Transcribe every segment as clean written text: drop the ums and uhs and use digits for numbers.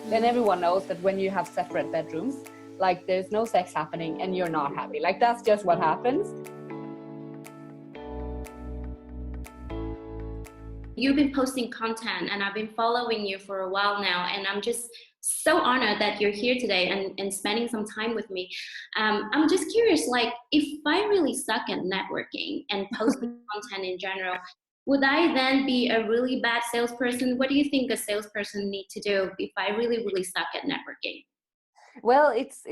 then everyone knows that when you have separate bedrooms, like there's no sex happening and you're not happy. Like that's just what happens. You've been posting content and I've been following you for a while now, and I'm just so honored that you're here today and spending some time with me. I'm just curious, like, if I really suck at networking and posting content in general, would I then be a really bad salesperson? What do you think a salesperson need to do if I really, really suck at networking? Well, it's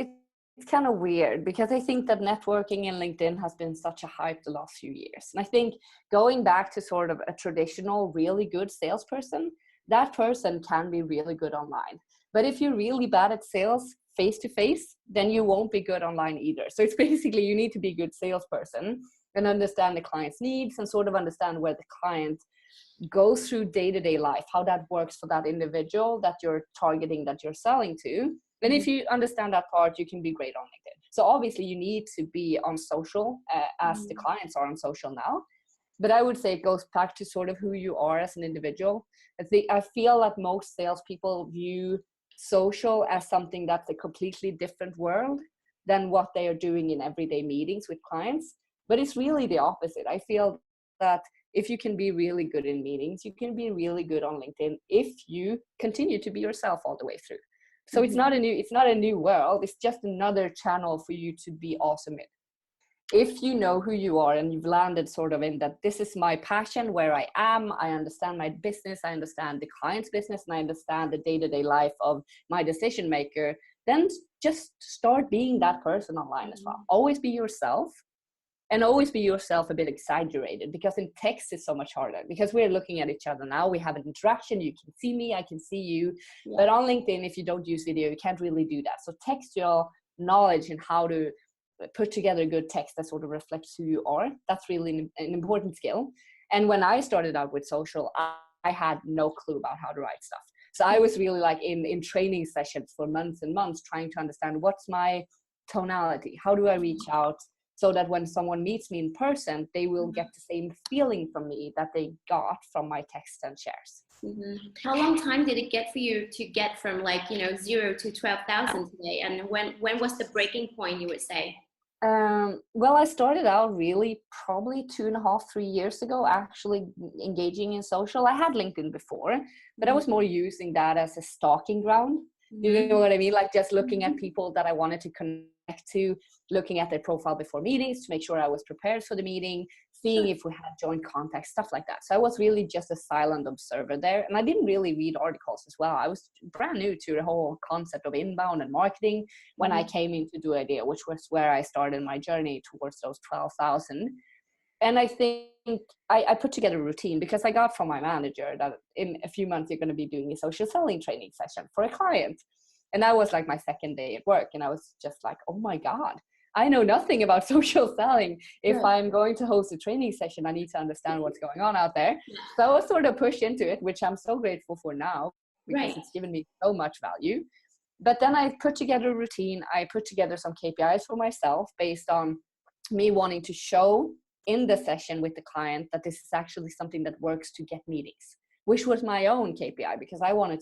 kind of weird because I think that networking in LinkedIn has been such a hype the last few years. And I think going back to sort of a traditional, really good salesperson, that person can be really good online. But if you're really bad at sales face to face, then you won't be good online either. So it's basically you need to be a good salesperson and understand the client's needs and sort of understand where the client goes through day-to-day life, how that works for that individual that you're targeting, that you're selling to. And if you understand that part, you can be great on LinkedIn. So obviously you need to be on social as the clients are on social now. But I would say it goes back to sort of who you are as an individual. I feel that most salespeople view social as something that's a completely different world than what they are doing in everyday meetings with clients. But it's really the opposite. I feel that if you can be really good in meetings, you can be really good on LinkedIn if you continue to be yourself all the way through. So it's not a new world. It's just another channel for you to be awesome in. If you know who you are and you've landed sort of in that this is my passion, where I am, I understand my business, I understand the client's business, and I understand the day-to-day life of my decision maker, then just start being that person online as well. Always be yourself. And always be yourself a bit exaggerated, because in text it's so much harder because we're looking at each other now. We have an interaction. You can see me, I can see you. Yeah. But on LinkedIn, if you don't use video, you can't really do that. So textual knowledge and how to put together good text that sort of reflects who you are, that's really an important skill. And when I started out with social, I had no clue about how to write stuff. So I was really like in training sessions for months and months trying to understand what's my tonality, how do I reach out, so that when someone meets me in person, they will get the same feeling from me that they got from my text and shares. How long time did it get for you to get from 0 to 12,000 today? And when was the breaking point, you would say? Well, I started out really probably 2.5, 3 years ago, actually engaging in social. I had LinkedIn before, but I was more using that as a stalking ground. You know what I mean? Like just looking at people that I wanted to connect to, looking at their profile before meetings to make sure I was prepared for the meeting, seeing if we had joint contacts, stuff like that. So I was really just a silent observer there. And I didn't really read articles as well. I was brand new to the whole concept of inbound and marketing when I came into Do Idea, which was where I started my journey towards those 12,000. And I think I put together a routine because I got from my manager that in a few months you're going to be doing a social selling training session for a client. And that was like my second day at work. And I was just like, oh my God, I know nothing about social selling. If I'm going to host a training session, I need to understand what's going on out there. So I was sort of pushed into it, which I'm so grateful for now because it's given me so much value. But then I put together a routine. I put together some KPIs for myself based on me wanting to show in the session with the client that this is actually something that works to get meetings, which was my own KPI because I wanted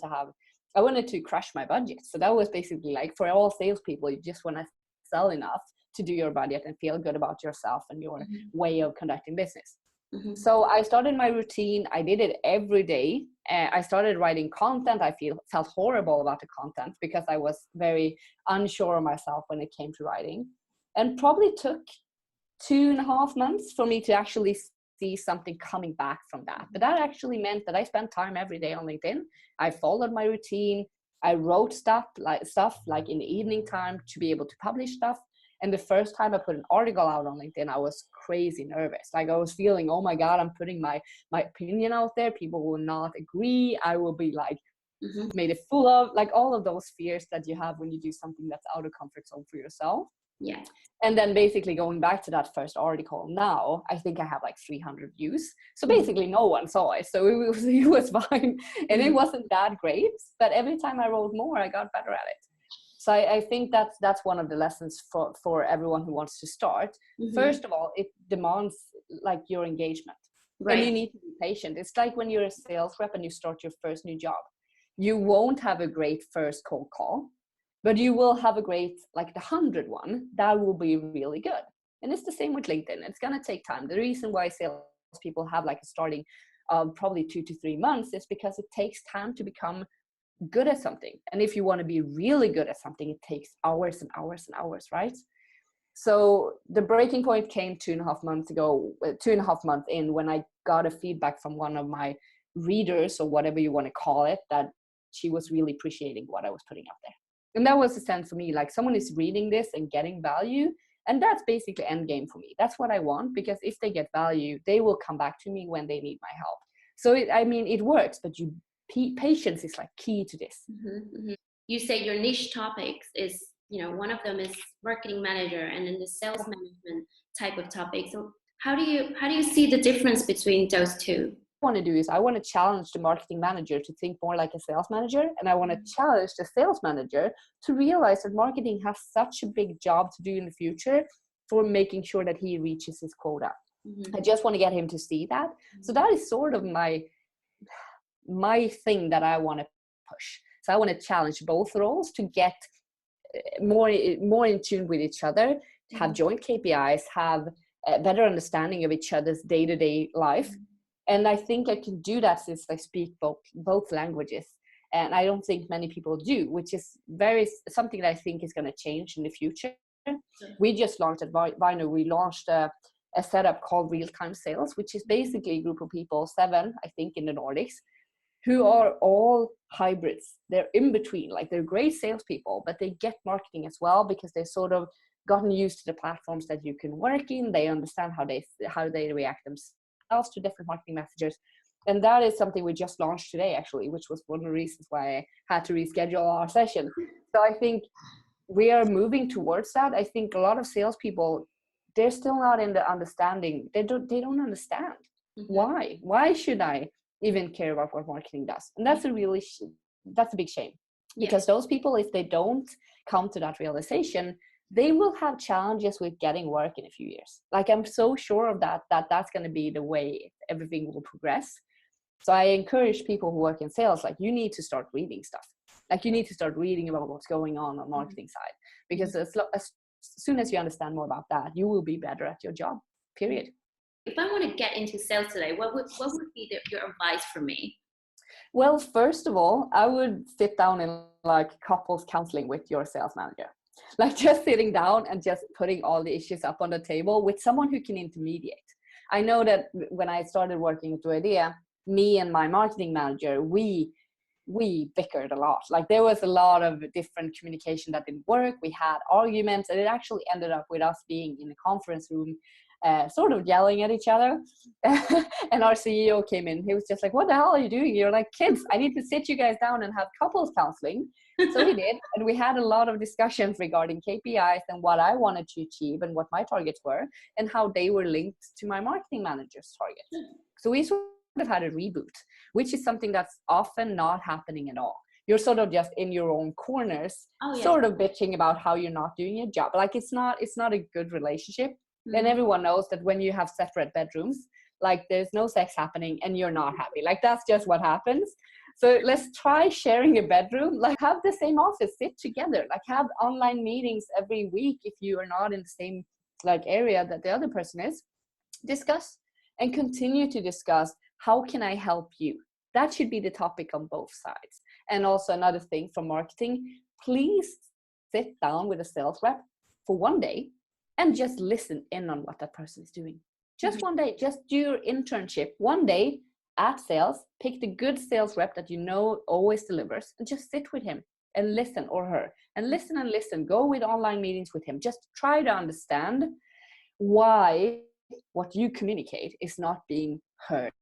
to crush my budget. So that was basically like for all salespeople, you just want to sell enough to do your budget and feel good about yourself and your way of conducting business. So I started my routine. I did it every day. I started writing content. I felt horrible about the content because I was very unsure of myself when it came to writing, and probably took 2.5 months for me to actually see something coming back from that. But that actually meant that I spent time every day on LinkedIn. I followed my routine. I wrote stuff like in the evening time to be able to publish stuff. And the first time I put an article out on LinkedIn, I was crazy nervous. Like I was feeling, oh my God, I'm putting my opinion out there. People will not agree. I will be like made a fool of, like all of those fears that you have when you do something that's out of comfort zone for yourself. Yeah. And then basically going back to that first article now, I think I have like 300 views. So basically no one saw it. So it was fine. And it wasn't that great. But every time I wrote more, I got better at it. So I think that's one of the lessons for everyone who wants to start. First of all, it demands like your engagement. And you need to be patient. It's like when you're a sales rep and you start your first new job. You won't have a great first cold call, but you will have a great, like the 100 one, that will be really good. And it's the same with LinkedIn. It's going to take time. The reason why salespeople have like a starting probably 2 to 3 months is because it takes time to become good at something. And if you want to be really good at something, it takes hours and hours and hours, right? So the breaking point came 2.5 months ago, 2.5 months in, when I got a feedback from one of my readers, or whatever you want to call it, that she was really appreciating what I was putting out there. And that was a sense for me, like someone is reading this and getting value. And that's basically end game for me. That's what I want, because if they get value, they will come back to me when they need my help. So it works, but patience is like key to this. You say your niche topics is, one of them is marketing manager, and then the sales management type of topic. So how do you see the difference between those two? Want to do is I want to challenge the marketing manager to think more like a sales manager, and I want to challenge the sales manager to realize that marketing has such a big job to do in the future for making sure that he reaches his quota. I just want to get him to see that. So that is sort of my thing that I want to push. So I want to challenge both roles to get more in tune with each other, have joint KPIs, have a better understanding of each other's day-to-day life. And I think I can do that since I speak both languages. And I don't think many people do, which is something that I think is going to change in the future. We just launched at Vino, we launched a setup called real-time sales, which is basically a group of people, 7, I think, in the Nordics, who are all hybrids. They're in between, like they're great salespeople, but they get marketing as well, because they've sort of gotten used to the platforms that you can work in. They understand how they react themselves to different marketing messages. And that is something we just launched today, actually, which was one of the reasons why I had to reschedule our session. So I think we are moving towards that. I think a lot of salespeople, they're still not in the understanding. They don't understand why should I even care about what marketing does. And that's a big shame, because those people, if they don't come to that realization, they will have challenges with getting work in a few years. Like, I'm so sure of that's going to be the way everything will progress. So I encourage people who work in sales, like, you need to start reading stuff. Like, you need to start reading about what's going on marketing side, because as soon as you understand more about that, you will be better at your job, period. If I want to get into sales today, what would be your advice for me? Well, first of all, I would sit down in like couples counseling with your sales manager. Like, just sitting down and just putting all the issues up on the table with someone who can intermediate. I know that when I started working at Idea, me and my marketing manager, we bickered a lot. Like, there was a lot of different communication that didn't work. We had arguments, and it actually ended up with us being in a conference room, sort of yelling at each other. And our CEO came in. He was just like, "What the hell are you doing?" You're like, "Kids, I need to sit you guys down and have couples counseling." So we did, and we had a lot of discussions regarding KPIs and what I wanted to achieve and what my targets were and how they were linked to my marketing manager's targets. So we sort of had a reboot, which is something that's often not happening at all. You're sort of just in your own corners, sort of bitching about how you're not doing your job. Like, it's not a good relationship. And everyone knows that when you have separate bedrooms, like, there's no sex happening and you're not happy. Like, that's just what happens. So let's try sharing a bedroom. Like, have the same office, sit together, like, have online meetings every week if you are not in the same like area that the other person is. Discuss and continue to discuss, how can I help you? That should be the topic on both sides. And also, another thing from marketing, please sit down with a sales rep for one day and just listen in on what that person is doing. Just one day, just do your internship one day at sales, pick the good sales rep that you know always delivers, and just sit with him and listen, or her, and listen. Go with online meetings with him. Just try to understand why what you communicate is not being heard.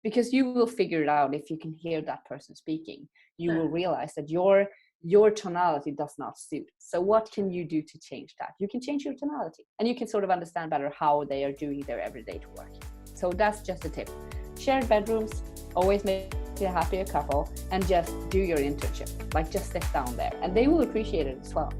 Because you will figure it out if you can hear that person speaking. You will realize that your tonality does not suit. So what can you do to change that? You can change your tonality, and you can sort of understand better how they are doing their everyday work. So that's just a tip. Shared bedrooms always make a happier couple, and just do your internship. Like, just sit down there, and they will appreciate it as well.